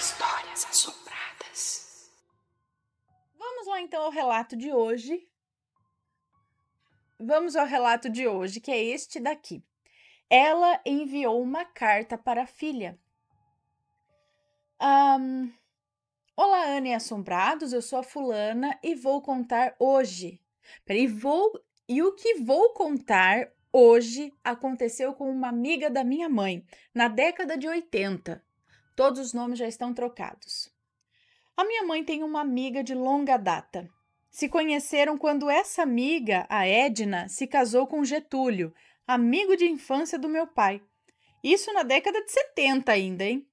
Histórias assombradas. Vamos lá então ao relato de hoje. Vamos ao relato de hoje, que é este daqui. Ela enviou uma carta para a filha. Olá, Ana e assombrados, eu sou a fulana e vou contar hoje. E o que vou contar hoje aconteceu com uma amiga da minha mãe, na década de 80. Todos os nomes já estão trocados. A minha mãe tem uma amiga de longa data. Se conheceram quando essa amiga, a Edna, se casou com Getúlio, amigo de infância do meu pai. Isso na década de 70 ainda, hein?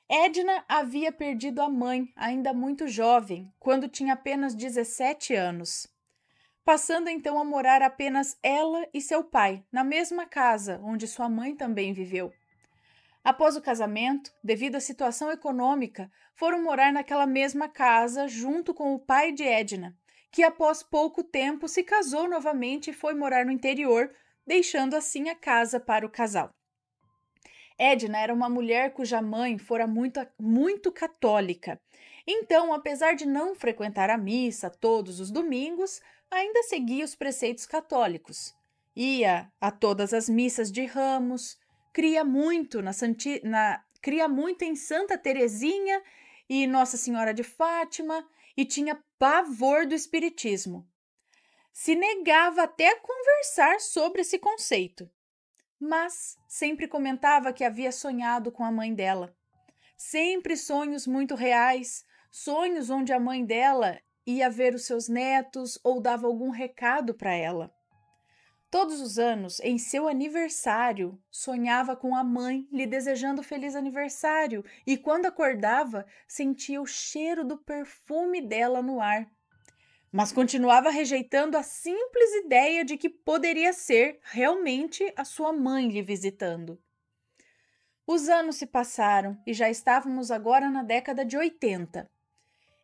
Edna havia perdido a mãe, ainda muito jovem, quando tinha apenas 17 anos. Passando então a morar apenas ela e seu pai, na mesma casa onde sua mãe também viveu. Após o casamento, devido à situação econômica, foram morar naquela mesma casa junto com o pai de Edna, que após pouco tempo se casou novamente e foi morar no interior, deixando assim a casa para o casal. Edna era uma mulher cuja mãe fora muito católica. Então, apesar de não frequentar a missa todos os domingos, ainda seguia os preceitos católicos. Ia a todas as missas de Ramos, cria muito em Santa Teresinha e Nossa Senhora de Fátima e tinha pavor do espiritismo. Se negava até a conversar sobre esse conceito, mas sempre comentava que havia sonhado com a mãe dela. Sempre sonhos muito reais, sonhos onde a mãe dela ia ver os seus netos ou dava algum recado para ela. Todos os anos, em seu aniversário, sonhava com a mãe lhe desejando feliz aniversário e, quando acordava, sentia o cheiro do perfume dela no ar. Mas continuava rejeitando a simples ideia de que poderia ser realmente a sua mãe lhe visitando. Os anos se passaram e já estávamos agora na década de 80.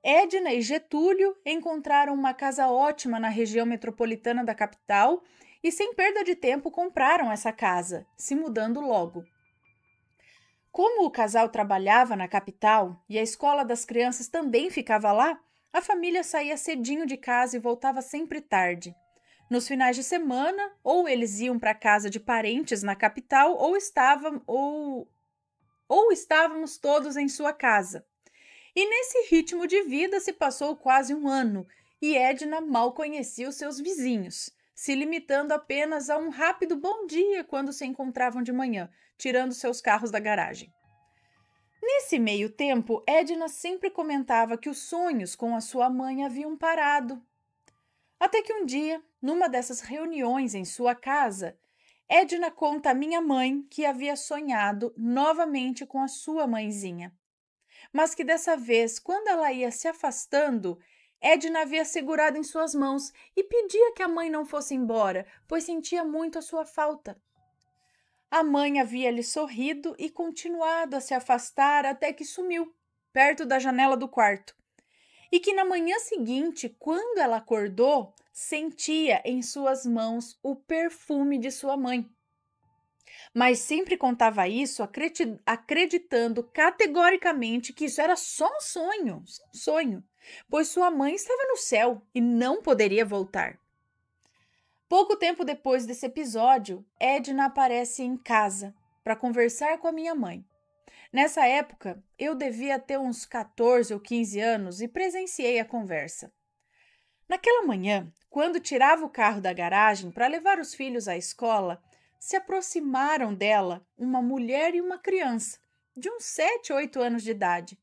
Edna e Getúlio encontraram uma casa ótima na região metropolitana da capital e, sem perda de tempo, compraram essa casa, se mudando logo. Como o casal trabalhava na capital e a escola das crianças também ficava lá, a família saía cedinho de casa e voltava sempre tarde. Nos finais de semana, ou eles iam para a casa de parentes na capital, ou estávamos todos em sua casa. E nesse ritmo de vida se passou quase um ano, e Edna mal conhecia os seus vizinhos, se limitando apenas a um rápido bom dia quando se encontravam de manhã, tirando seus carros da garagem. Nesse meio tempo, Edna sempre comentava que os sonhos com a sua mãe haviam parado. Até que um dia, numa dessas reuniões em sua casa, Edna conta à minha mãe que havia sonhado novamente com a sua mãezinha. Mas que dessa vez, quando ela ia se afastando, Edna havia segurado em suas mãos e pedia que a mãe não fosse embora, pois sentia muito a sua falta. A mãe havia lhe sorrido e continuado a se afastar até que sumiu, perto da janela do quarto. E que na manhã seguinte, quando ela acordou, sentia em suas mãos o perfume de sua mãe. Mas sempre contava isso acreditando categoricamente que isso era só um sonho, pois sua mãe estava no céu e não poderia voltar. Pouco tempo depois desse episódio, Edna aparece em casa para conversar com a minha mãe. Nessa época, eu devia ter uns 14 ou 15 anos e presenciei a conversa. Naquela manhã, quando tirava o carro da garagem para levar os filhos à escola, se aproximaram dela uma mulher e uma criança, de uns 7 ou 8 anos de idade.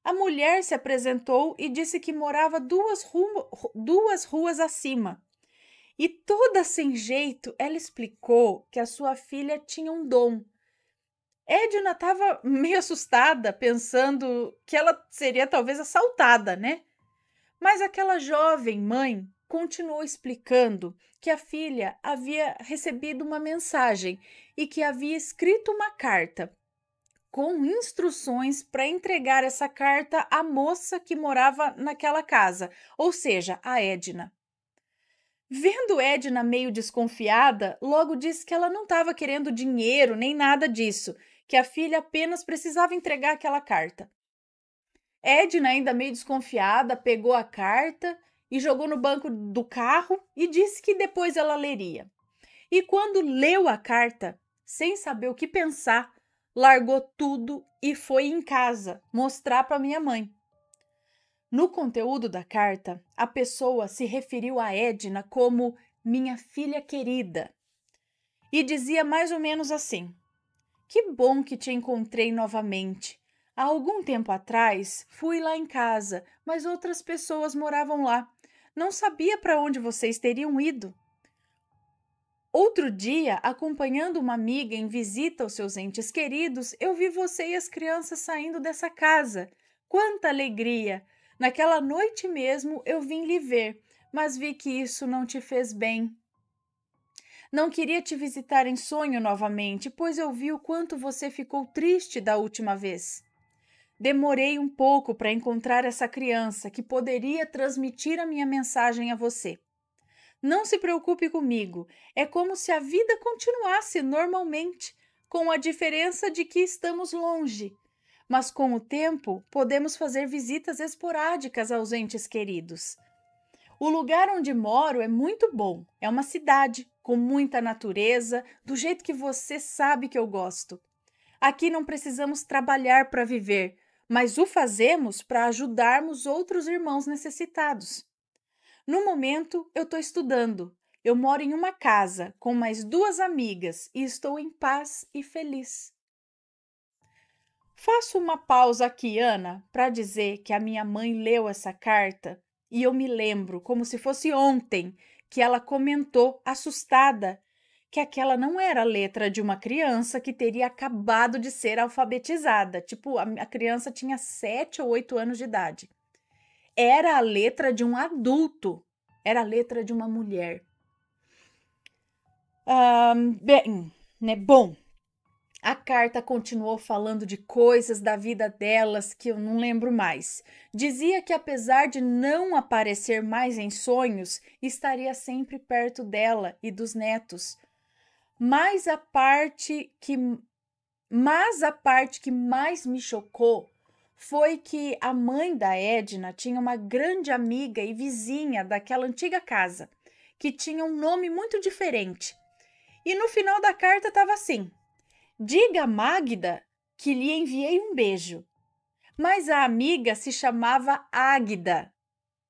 A mulher se apresentou e disse que morava duas ruas acima. E toda sem jeito, ela explicou que a sua filha tinha um dom. Edna estava meio assustada, pensando que ela seria talvez assaltada, né? Mas aquela jovem mãe continuou explicando que a filha havia recebido uma mensagem e que havia escrito uma carta com instruções para entregar essa carta à moça que morava naquela casa, ou seja, a Edna. Vendo Edna meio desconfiada, logo disse que ela não estava querendo dinheiro nem nada disso, que a filha apenas precisava entregar aquela carta. Edna, ainda meio desconfiada, pegou a carta e jogou no banco do carro e disse que depois ela leria. E quando leu a carta, sem saber o que pensar, largou tudo e foi em casa mostrar para minha mãe. No conteúdo da carta, a pessoa se referiu a Edna como minha filha querida e dizia mais ou menos assim: que bom que te encontrei novamente. Há algum tempo atrás fui lá em casa, mas outras pessoas moravam lá. Não sabia para onde vocês teriam ido. Outro dia, acompanhando uma amiga em visita aos seus entes queridos, eu vi você e as crianças saindo dessa casa. Quanta alegria! Naquela noite mesmo eu vim lhe ver, mas vi que isso não te fez bem. Não queria te visitar em sonho novamente, pois eu vi o quanto você ficou triste da última vez. Demorei um pouco para encontrar essa criança que poderia transmitir a minha mensagem a você. Não se preocupe comigo, é como se a vida continuasse normalmente, com a diferença de que estamos longe. Mas com o tempo, podemos fazer visitas esporádicas aos entes queridos. O lugar onde moro é muito bom, é uma cidade, com muita natureza, do jeito que você sabe que eu gosto. Aqui não precisamos trabalhar para viver, mas o fazemos para ajudarmos outros irmãos necessitados. No momento, eu estou estudando. Eu moro em uma casa com mais 2 amigas e estou em paz e feliz. Faço uma pausa aqui, Ana, para dizer que a minha mãe leu essa carta e eu me lembro, como se fosse ontem, que ela comentou, assustada, que aquela não era a letra de uma criança que teria acabado de ser alfabetizada. Tipo, a criança tinha 7 ou 8 anos de idade. Era a letra de um adulto, era a letra de uma mulher. Bem, né? Bom, a carta continuou falando de coisas da vida delas que eu não lembro mais. Dizia que, apesar de não aparecer mais em sonhos, estaria sempre perto dela e dos netos. Mas a parte que mais me chocou foi que a mãe da Edna tinha uma grande amiga e vizinha daquela antiga casa, que tinha um nome muito diferente. E no final da carta estava assim: diga a Magda que lhe enviei um beijo. Mas a amiga se chamava Águida,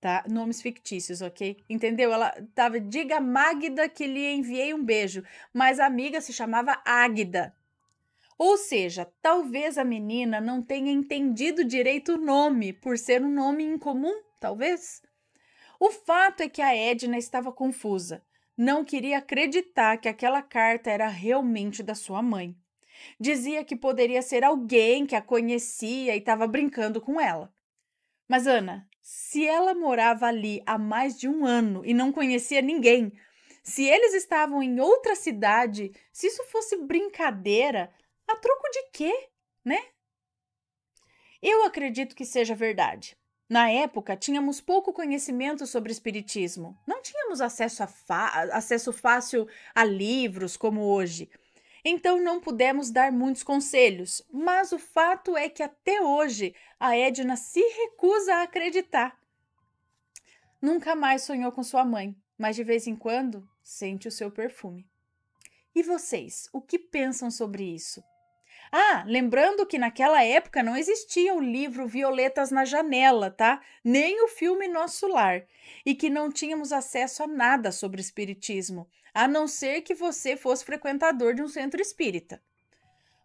tá? Nomes fictícios, ok? Entendeu? Ela tava, diga a Magda que lhe enviei um beijo, mas a amiga se chamava Águida. Ou seja, talvez a menina não tenha entendido direito o nome, por ser um nome incomum, talvez. O fato é que a Edna estava confusa. Não queria acreditar que aquela carta era realmente da sua mãe. Dizia que poderia ser alguém que a conhecia e estava brincando com ela. Mas, Ana, se ela morava ali há mais de 1 ano e não conhecia ninguém, se eles estavam em outra cidade, se isso fosse brincadeira, a troco de quê, né? Eu acredito que seja verdade. Na época, tínhamos pouco conhecimento sobre espiritismo. Não tínhamos acesso fácil a livros como hoje. Então não pudemos dar muitos conselhos, mas o fato é que até hoje a Edna se recusa a acreditar. Nunca mais sonhou com sua mãe, mas de vez em quando sente o seu perfume. E vocês, o que pensam sobre isso? Ah, lembrando que naquela época não existia o livro Violetas na Janela, tá? Nem o filme Nosso Lar. E que não tínhamos acesso a nada sobre espiritismo, a não ser que você fosse frequentador de um centro espírita.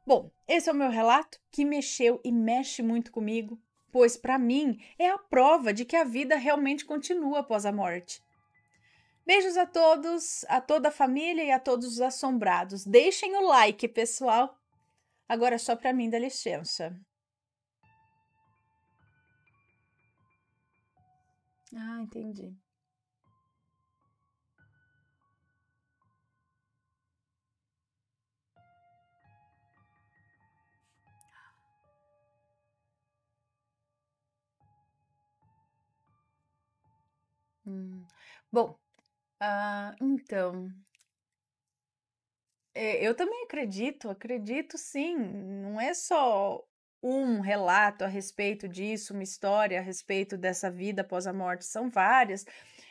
Bom, esse é o meu relato que mexeu e mexe muito comigo, pois para mim é a prova de que a vida realmente continua após a morte. Beijos a todos, a toda a família e a todos os assombrados. Deixem o like, pessoal. Agora é só para mim, dá licença. Ah, entendi. Hum. Bom, então, eu também acredito sim. Não é só um relato a respeito disso, uma história a respeito dessa vida após a morte, são várias.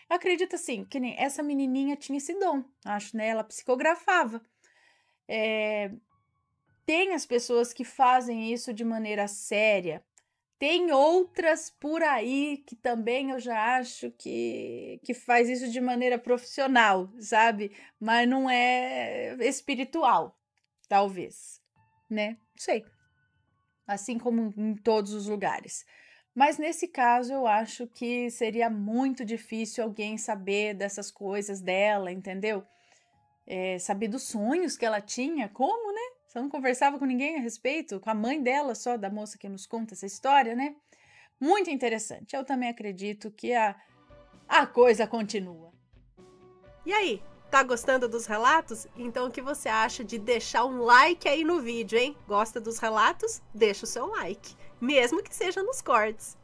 Acredito assim, que nem essa menininha tinha esse dom, acho, né? Ela psicografava. Tem as pessoas que fazem isso de maneira séria. Tem outras por aí que também eu já acho que faz isso de maneira profissional, sabe? Mas não é espiritual, talvez, né? Não sei. Assim como em todos os lugares. Mas nesse caso eu acho que seria muito difícil alguém saber dessas coisas dela, entendeu? Saber dos sonhos que ela tinha, como, né? Você não conversava com ninguém a respeito, com a mãe dela só, da moça que nos conta essa história, né? Muito interessante. Eu também acredito que a coisa continua. E aí, tá gostando dos relatos? Então o que você acha de deixar um like aí no vídeo, hein? Gosta dos relatos? Deixa o seu like, mesmo que seja nos cortes.